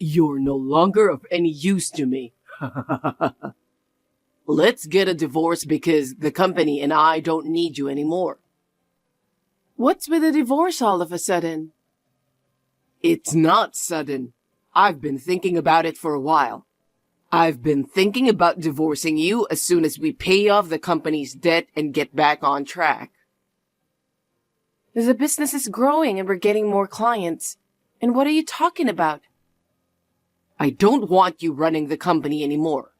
You're no longer of any use to me. Let's get a divorce because the company and I don't need you anymore. What's with a divorce all of a sudden? It's not sudden. I've been thinking about it for a while. I've been thinking about divorcing you as soon as we pay off the company's debt and get back on track. The business is growing and we're getting more clients. And what are you talking about? I don't want you running the company anymore.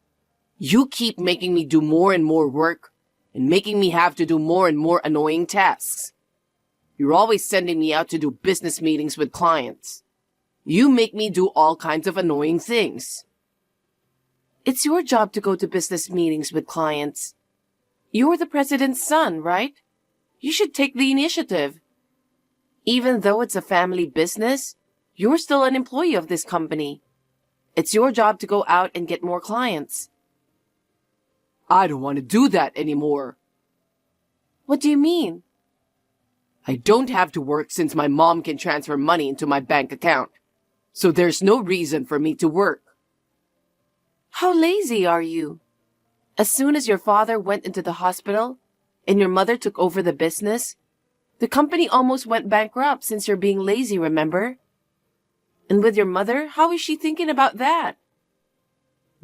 You keep making me do more and more work and making me have to do more and more annoying tasks. You're always sending me out to do business meetings with clients. You make me do all kinds of annoying things. It's your job to go to business meetings with clients. You're the president's son, right? You should take the initiative. Even though it's a family business, you're still an employee of this company. It's your job to go out and get more clients. I don't want to do that anymore. What do you mean? I don't have to work since my mom can transfer money into my bank account. So there's no reason for me to work. How lazy are you? As soon as your father went into the hospital and your mother took over the business, the company almost went bankrupt since you're being lazy, remember? And with your mother, how is she thinking about that?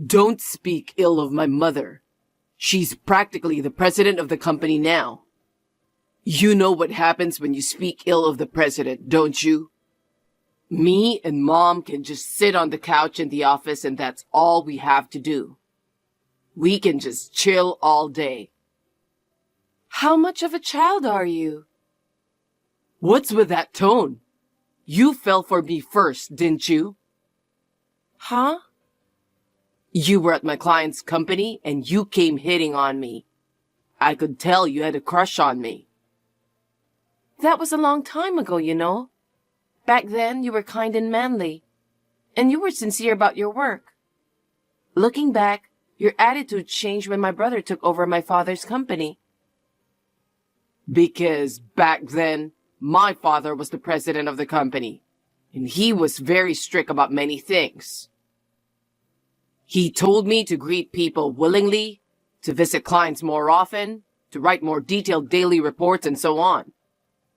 Don't speak ill of my mother. She's practically the president of the company now. You know what happens when you speak ill of the president, don't you? Me and Mom can just sit on the couch in the office and that's all we have to do. We can just chill all day. How much of a child are you? What's with that tone? You fell for me first, didn't you? Huh? You were at my client's company and you came hitting on me. I could tell you had a crush on me. That was a long time ago, you know. Back then, you were kind and manly. And you were sincere about your work. Looking back, your attitude changed when my brother took over my father's company. Because back then, my father was the president of the company. And he was very strict about many things. He told me to greet people willingly, to visit clients more often, to write more detailed daily reports, and so on.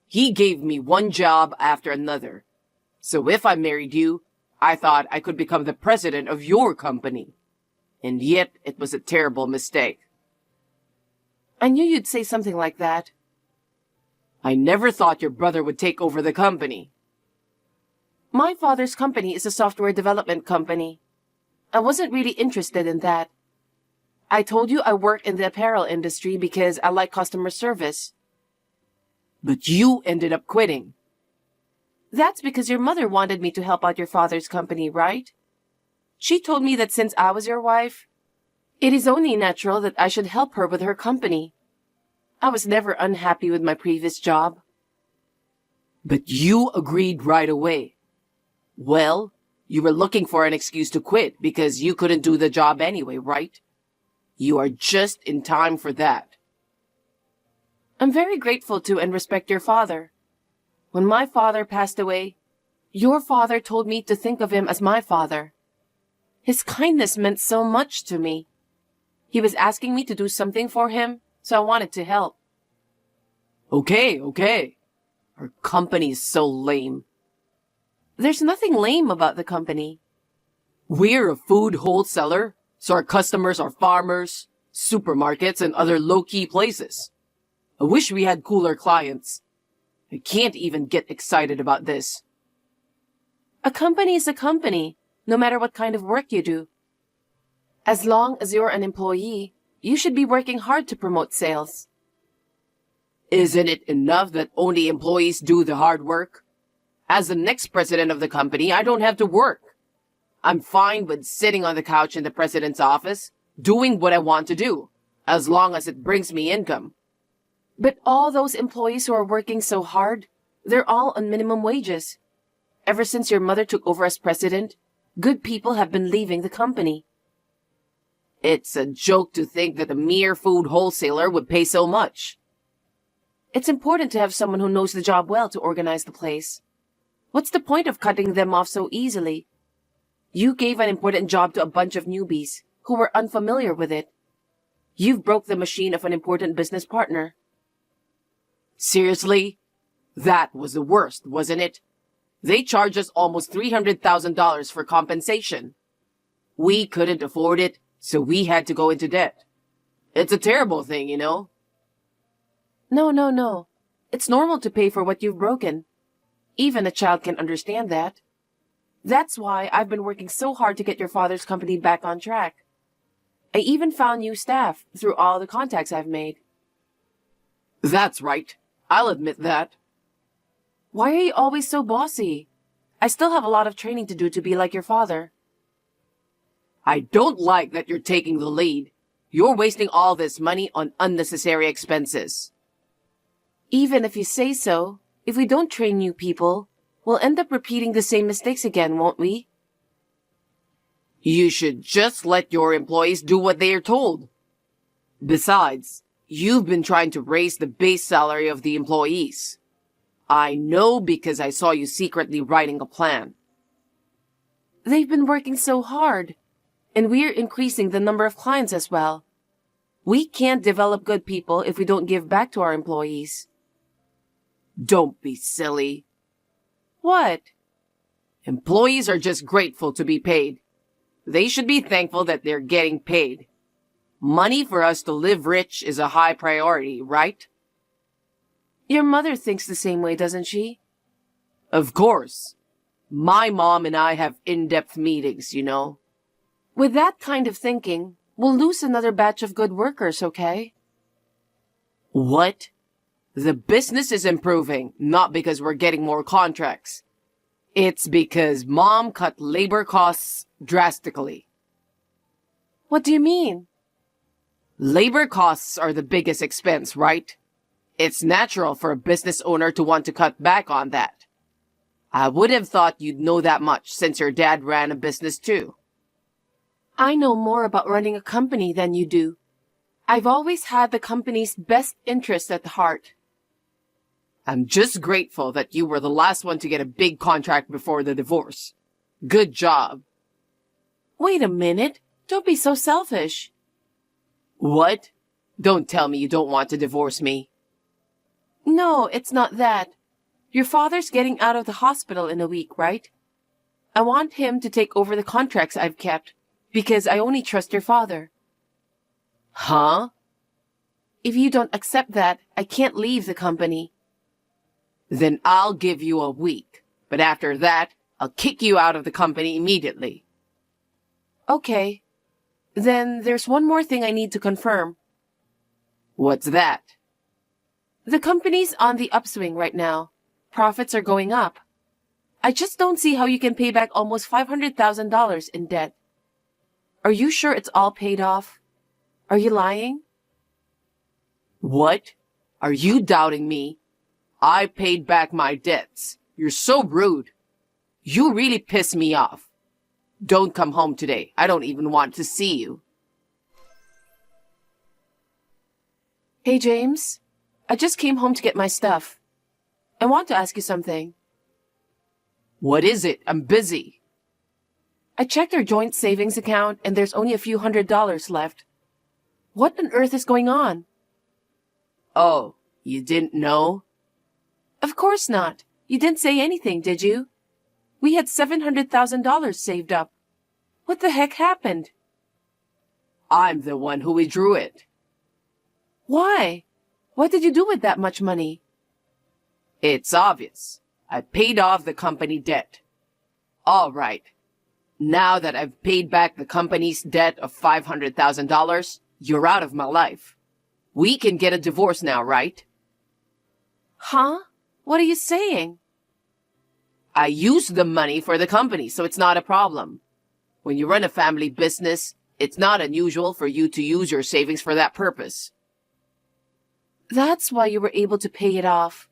He gave me one job after another. So if I married you, I thought I could become the president of your company. And yet, it was a terrible mistake. I knew you'd say something like that. I never thought your brother would take over the company. My father's company is a software development company. I wasn't really interested in that. I told you I work in the apparel industry because I like customer service. But you ended up quitting. That's because your mother wanted me to help out your father's company, right? She told me that since I was your wife, it is only natural that I should help her with her company. I was never unhappy with my previous job. But you agreed right away. Well, you were looking for an excuse to quit because you couldn't do the job anyway, right? You are just in time for that. I'm very grateful to and respect your father. When my father passed away, your father told me to think of him as my father. His kindness meant so much to me. He was asking me to do something for him, so I wanted to help. Okay. Our company is so lame. There's nothing lame about the company. We're a food wholesaler, so our customers are farmers, supermarkets, and other low-key places. I wish we had cooler clients. I can't even get excited about this. A company is a company, no matter what kind of work you do. As long as you're an employee, you should be working hard to promote sales. Isn't it enough that only employees do the hard work? As the next president of the company, I don't have to work. I'm fine with sitting on the couch in the president's office, doing what I want to do, as long as it brings me income. But all those employees who are working so hard, they're all on minimum wages. Ever since your mother took over as president, good people have been leaving the company. It's a joke to think that a mere food wholesaler would pay so much. It's important to have someone who knows the job well to organize the place. What's the point of cutting them off so easily? You gave an important job to a bunch of newbies who were unfamiliar with it. You've broke the machine of an important business partner. Seriously? That was the worst, wasn't it? They charged us almost $300,000 for compensation. We couldn't afford it, so we had to go into debt. It's a terrible thing, you know? No. It's normal to pay for what you've broken. Even a child can understand that. That's why I've been working so hard to get your father's company back on track. I even found new staff through all the contacts I've made. That's right. I'll admit that. Why are you always so bossy? I still have a lot of training to do to be like your father. I don't like that you're taking the lead. You're wasting all this money on unnecessary expenses. Even if you say so, if we don't train new people, we'll end up repeating the same mistakes again, won't we? You should just let your employees do what they are told. Besides, you've been trying to raise the base salary of the employees. I know because I saw you secretly writing a plan. They've been working so hard, and we're increasing the number of clients as well. We can't develop good people if we don't give back to our employees. Don't be silly. What? Employees are just grateful to be paid. They should be thankful that they're getting paid. Money for us to live rich is a high priority, right? Your mother thinks the same way, doesn't she? Of course. My mom and I have in-depth meetings, you know. With that kind of thinking, we'll lose another batch of good workers, okay? What? The business is improving, not because we're getting more contracts. It's because Mom cut labor costs drastically. What do you mean? Labor costs are the biggest expense, right? It's natural for a business owner to want to cut back on that. I would have thought you'd know that much since your dad ran a business too. I know more about running a company than you do. I've always had the company's best interest at heart. I'm just grateful that you were the last one to get a big contract before the divorce. Good job. Wait a minute. Don't be so selfish. What? Don't tell me you don't want to divorce me. No, it's not that. Your father's getting out of the hospital in a week, right? I want him to take over the contracts I've kept, because I only trust your father. Huh? If you don't accept that, I can't leave the company. Then I'll give you a week. But after that, I'll kick you out of the company immediately. Okay. Then there's one more thing I need to confirm. What's that? The company's on the upswing right now. Profits are going up. I just don't see how you can pay back almost $500,000 in debt. Are you sure it's all paid off? Are you lying? What? Are you doubting me? I paid back my debts. You're so rude. You really piss me off. Don't come home today. I don't even want to see you. Hey, James. I just came home to get my stuff. I want to ask you something. What is it? I'm busy. I checked our joint savings account and there's only a few $100s left. What on earth is going on? Oh, you didn't know? Of course not. You didn't say anything, did you? We had $700,000 saved up. What the heck happened? I'm the one who withdrew it. Why? What did you do with that much money? It's obvious. I paid off the company debt. All right. Now that I've paid back the company's debt of $500,000, you're out of my life. We can get a divorce now, right? Huh? What are you saying? I used the money for the company, so it's not a problem. When you run a family business, it's not unusual for you to use your savings for that purpose. That's why you were able to pay it off.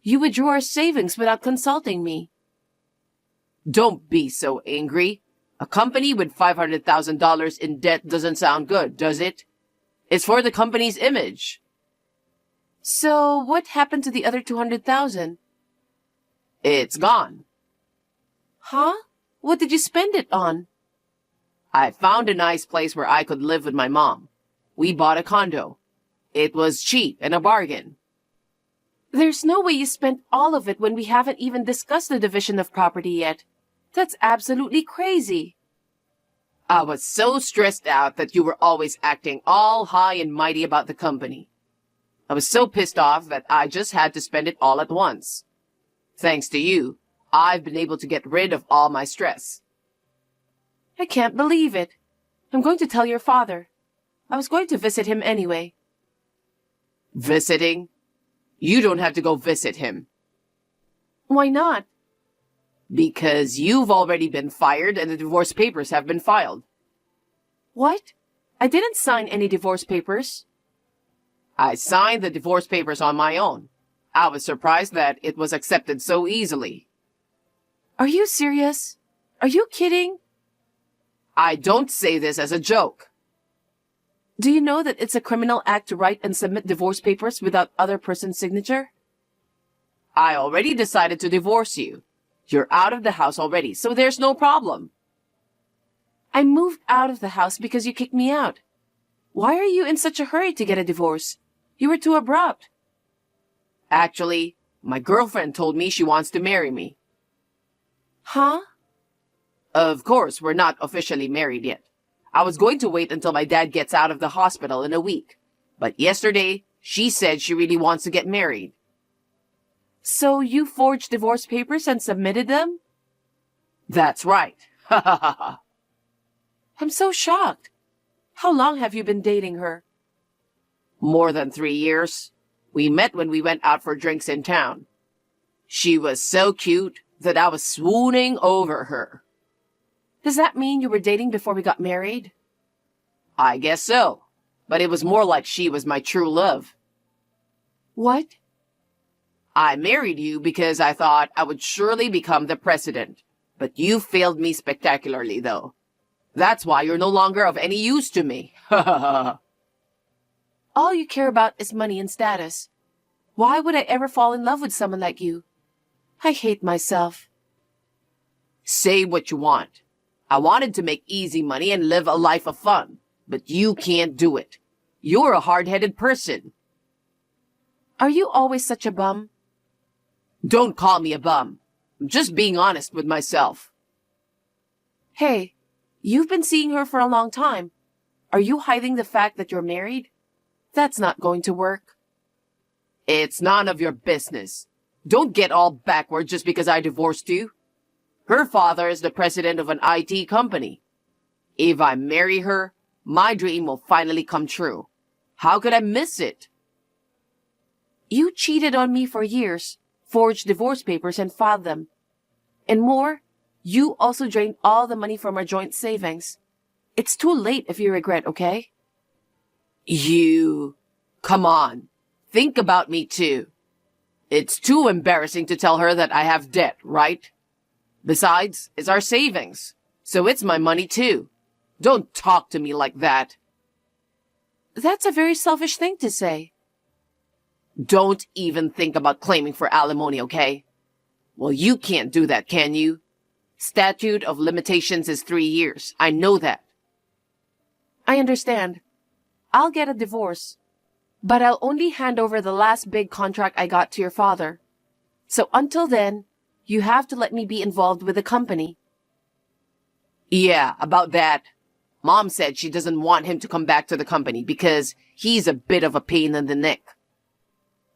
You withdrew our savings without consulting me. Don't be so angry. A company with $500,000 in debt doesn't sound good, does it? It's for the company's image. So what happened to the other $200,000? It's gone. Huh? What did you spend it on? I found a nice place where I could live with my mom. We bought a condo. It was cheap and a bargain. There's no way you spent all of it when we haven't even discussed the division of property yet. That's absolutely crazy. I was so stressed out that you were always acting all high and mighty about the company. I was so pissed off that I just had to spend it all at once. Thanks to you, I've been able to get rid of all my stress. I can't believe it. I'm going to tell your father. I was going to visit him anyway. Visiting? You don't have to go visit him. Why not? Because you've already been fired and the divorce papers have been filed. What? I didn't sign any divorce papers. I signed the divorce papers on my own. I was surprised that it was accepted so easily. Are you serious? Are you kidding? I don't say this as a joke. Do you know that it's a criminal act to write and submit divorce papers without other person's signature? I already decided to divorce you. You're out of the house already, so there's no problem. I moved out of the house because you kicked me out. Why are you in such a hurry to get a divorce? You were too abrupt. Actually, my girlfriend told me she wants to marry me. Huh? Of course, we're not officially married yet. I was going to wait until my dad gets out of the hospital in a week. But yesterday, she said she really wants to get married. So you forged divorce papers and submitted them? That's right. Ha ha ha ha. I'm so shocked. How long have you been dating her? More than 3 years. We met when we went out for drinks in town. She was so cute that I was swooning over her. Does that mean you were dating before we got married? I guess so. But it was more like she was my true love. What? I married you because I thought I would surely become the president. But you failed me spectacularly, though. That's why you're no longer of any use to me. Ha ha ha. All you care about is money and status. Why would I ever fall in love with someone like you? I hate myself. Say what you want. I wanted to make easy money and live a life of fun, but you can't do it. You're a hard-headed person. Are you always such a bum? Don't call me a bum. I'm just being honest with myself. Hey, you've been seeing her for a long time. Are you hiding the fact that you're married? That's not going to work. It's none of your business. Don't get all backward just because I divorced you. Her father is the president of an IT company. If I marry her, my dream will finally come true. How could I miss it? You cheated on me for years, forged divorce papers and filed them. And more, you also drained all the money from our joint savings. It's too late if you regret, okay? Come on. Think about me too. It's too embarrassing to tell her that I have debt, right? Besides, it's our savings, so it's my money too. Don't talk to me like that. That's a very selfish thing to say. Don't even think about claiming for alimony, okay? Well, you can't do that, can you? Statute of limitations is 3 years. I know that. I understand. I'll get a divorce. But I'll only hand over the last big contract I got to your father. So until then, you have to let me be involved with the company. Yeah, about that. Mom said she doesn't want him to come back to the company because he's a bit of a pain in the neck.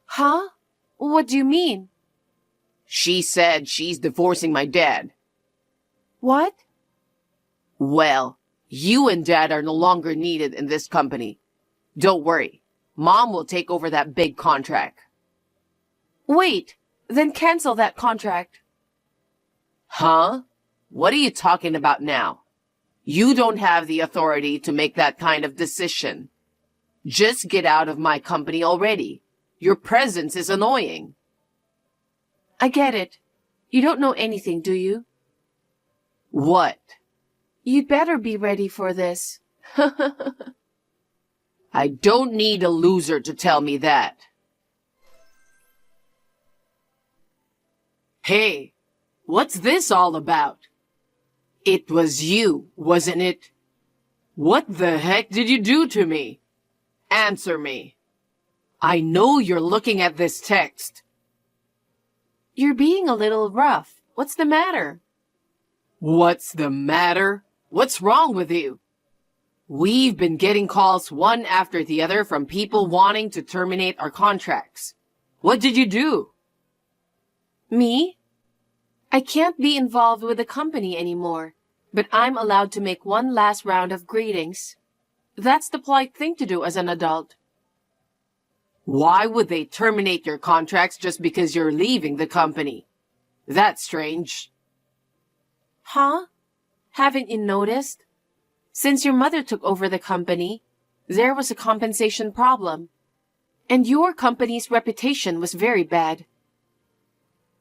Huh? What do you mean? She said she's divorcing my dad. What? Well, you and Dad are no longer needed in this company. Don't worry. Mom will take over that big contract. Wait, then cancel that contract. Huh? What are you talking about now? You don't have the authority to make that kind of decision. Just get out of my company already. Your presence is annoying. I get it. You don't know anything, do you? What? You'd better be ready for this. I don't need a loser to tell me that. Hey, what's this all about? It was you, wasn't it? What the heck did you do to me? Answer me. I know you're looking at this text. You're being a little rough. What's the matter? What's the matter? What's wrong with you? We've been getting calls one after the other from people wanting to terminate our contracts. What did you do? Me? I can't be involved with the company anymore, but I'm allowed to make one last round of greetings. That's the polite thing to do as an adult. Why would they terminate your contracts just because you're leaving the company? That's strange. Huh? Haven't you noticed? Since your mother took over the company, there was a compensation problem. And your company's reputation was very bad.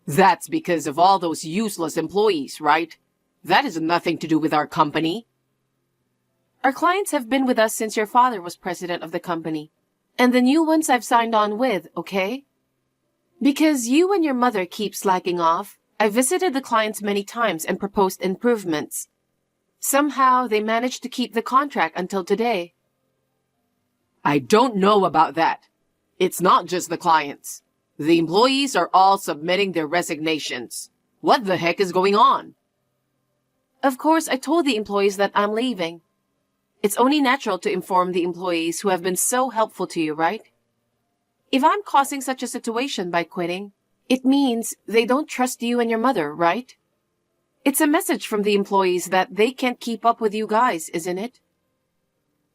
That's because of all those useless employees, right? That has nothing to do with our company. Our clients have been with us since your father was president of the company. And the new ones I've signed on with, okay? Because you and your mother keep slacking off, I visited the clients many times and proposed improvements. Somehow, they managed to keep the contract until today. I don't know about that. It's not just the clients. The employees are all submitting their resignations. What the heck is going on? Of course, I told the employees that I'm leaving. It's only natural to inform the employees who have been so helpful to you, right? If I'm causing such a situation by quitting, it means they don't trust you and your mother, right? It's a message from the employees that they can't keep up with you guys, isn't it?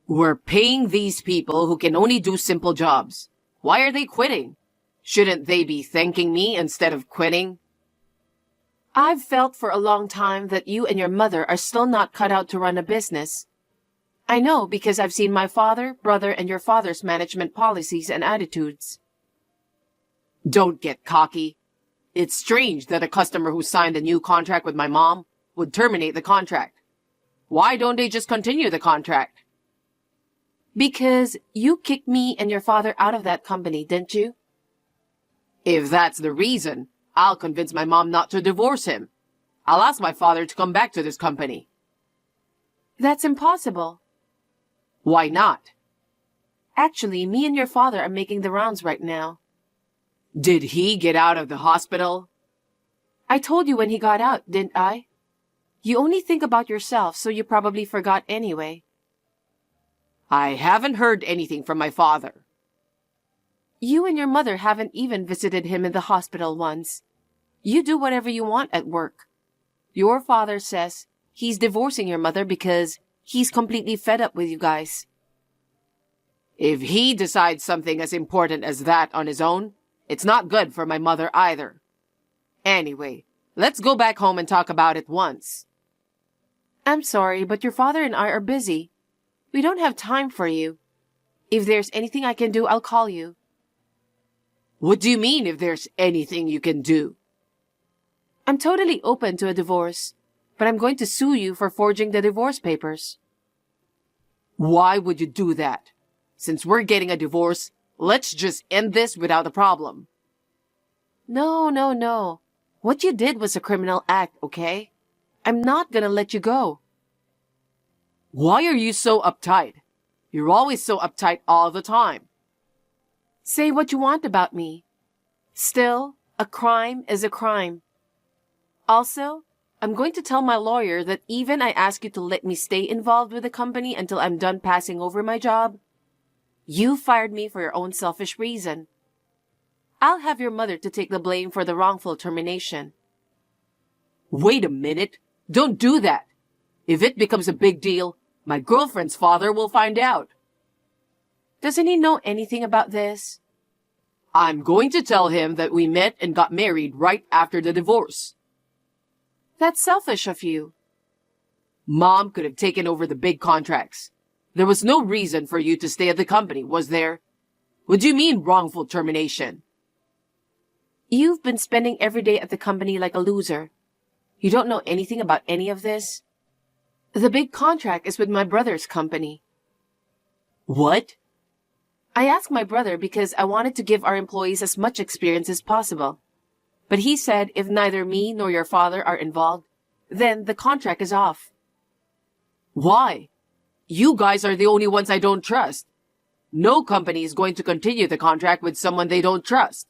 We're paying these people who can only do simple jobs. Why are they quitting? Shouldn't they be thanking me instead of quitting? I've felt for a long time that you and your mother are still not cut out to run a business. I know because I've seen my father, brother, and your father's management policies and attitudes. Don't get cocky. It's strange that a customer who signed a new contract with my mom would terminate the contract. Why don't they just continue the contract? Because you kicked me and your father out of that company, didn't you? If that's the reason, I'll convince my mom not to divorce him. I'll ask my father to come back to this company. That's impossible. Why not? Actually, me and your father are making the rounds right now. Did he get out of the hospital? I told you when he got out, didn't I? You only think about yourself, so you probably forgot anyway. I haven't heard anything from my father. You and your mother haven't even visited him in the hospital once. You do whatever you want at work. Your father says he's divorcing your mother because he's completely fed up with you guys. If he decides something as important as that on his own, it's not good for my mother either. Anyway, let's go back home and talk about it once. I'm sorry, but your father and I are busy. We don't have time for you. If there's anything I can do, I'll call you. What do you mean if there's anything you can do? I'm totally open to a divorce, but I'm going to sue you for forging the divorce papers. Why would you do that? Since we're getting a divorce, let's just end this without a problem. No. What you did was a criminal act, okay? I'm not gonna let you go. Why are you so uptight? You're always so uptight all the time. Say what you want about me. Still, a crime is a crime. Also, I'm going to tell my lawyer that even I ask you to let me stay involved with the company until I'm done passing over my job, you fired me for your own selfish reason. I'll have your mother to take the blame for the wrongful termination. Wait a minute. Don't do that. If it becomes a big deal, my girlfriend's father will find out. Doesn't he know anything about this? I'm going to tell him that we met and got married right after the divorce. That's selfish of you. Mom could have taken over the big contracts. There was no reason for you to stay at the company, was there? What do you mean wrongful termination? You've been spending every day at the company like a loser. You don't know anything about any of this? The big contract is with my brother's company. What? I asked my brother because I wanted to give our employees as much experience as possible. But he said if neither me nor your father are involved, then the contract is off. Why? You guys are the only ones I don't trust. No company is going to continue the contract with someone they don't trust.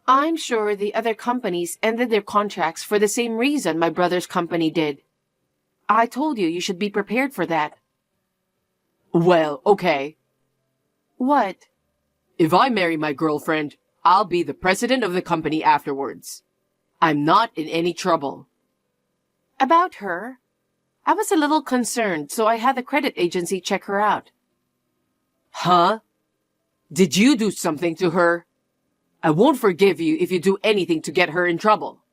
I'm sure the other companies ended their contracts for the same reason my brother's company did. I told you should be prepared for that. Well, okay. What? If I marry my girlfriend, I'll be the president of the company afterwards. I'm not in any trouble. About her? I was a little concerned, so I had the credit agency check her out. Huh? Did you do something to her? I won't forgive you if you do anything to get her in trouble.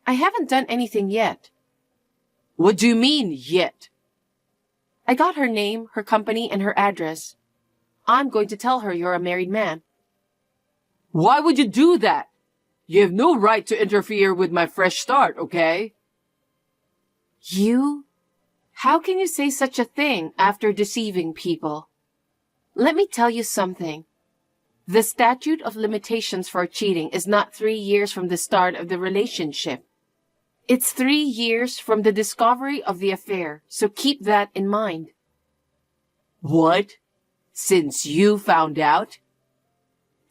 I haven't done anything yet. What do you mean, yet? I got her name, her company, and her address. I'm going to tell her you're a married man. Why would you do that? You have no right to interfere with my fresh start, okay? You? How can you say such a thing after deceiving people? Let me tell you something. The statute of limitations for cheating is not 3 years from the start of the relationship. It's 3 years from the discovery of the affair, so keep that in mind. What? Since you found out?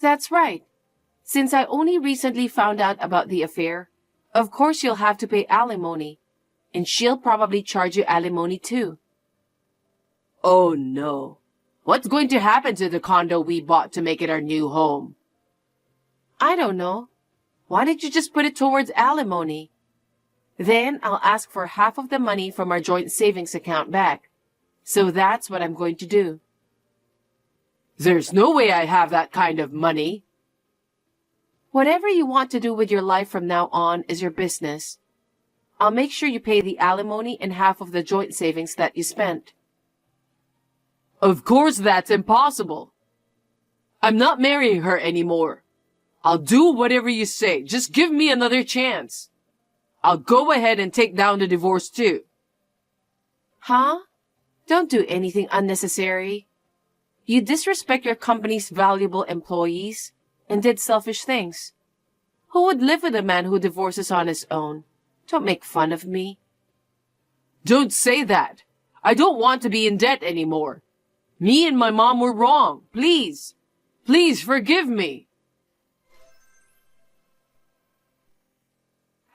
That's right. Since I only recently found out about the affair, of course you'll have to pay alimony, and she'll probably charge you alimony too. Oh no. What's going to happen to the condo we bought to make it our new home? I don't know. Why don't you just put it towards alimony? Then I'll ask for half of the money from our joint savings account back. So that's what I'm going to do. There's no way I have that kind of money. Whatever you want to do with your life from now on is your business. I'll make sure you pay the alimony and half of the joint savings that you spent. Of course that's impossible. I'm not marrying her anymore. I'll do whatever you say. Just give me another chance. I'll go ahead and take down the divorce too. Huh? Don't do anything unnecessary. You disrespect your company's valuable employees and did selfish things. Who would live with a man who divorces on his own? Don't make fun of me. Don't say that. I don't want to be in debt anymore. Me and my mom were wrong. Please. Please forgive me.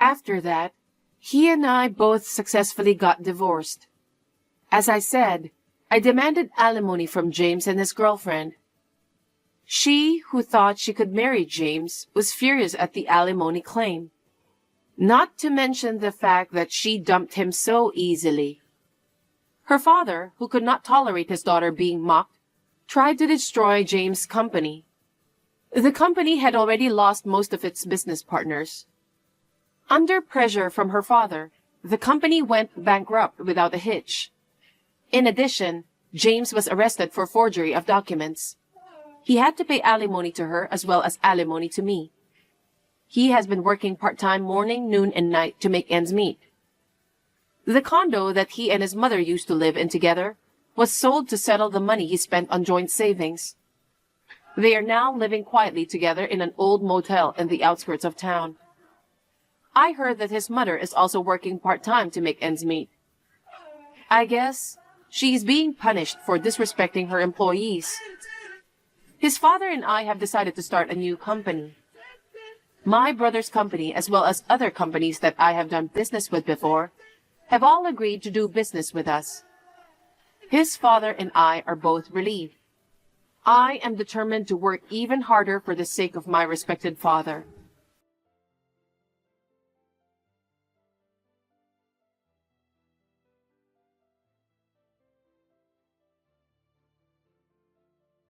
After that, he and I both successfully got divorced. As I said, I demanded alimony from James and his girlfriend. She, who thought she could marry James, was furious at the alimony claim. Not to mention the fact that she dumped him so easily. Her father, who could not tolerate his daughter being mocked, tried to destroy James' company. The company had already lost most of its business partners. Under pressure from her father, the company went bankrupt without a hitch. In addition, James was arrested for forgery of documents. He had to pay alimony to her as well as alimony to me. He has been working part-time morning, noon, and night to make ends meet. The condo that he and his mother used to live in together was sold to settle the money he spent on joint savings. They are now living quietly together in an old motel in the outskirts of town. I heard that his mother is also working part-time to make ends meet. I guess she's being punished for disrespecting her employees. His father and I have decided to start a new company. My brother's company, as well as other companies that I have done business with before, have all agreed to do business with us. His father and I are both relieved. I am determined to work even harder for the sake of my respected father.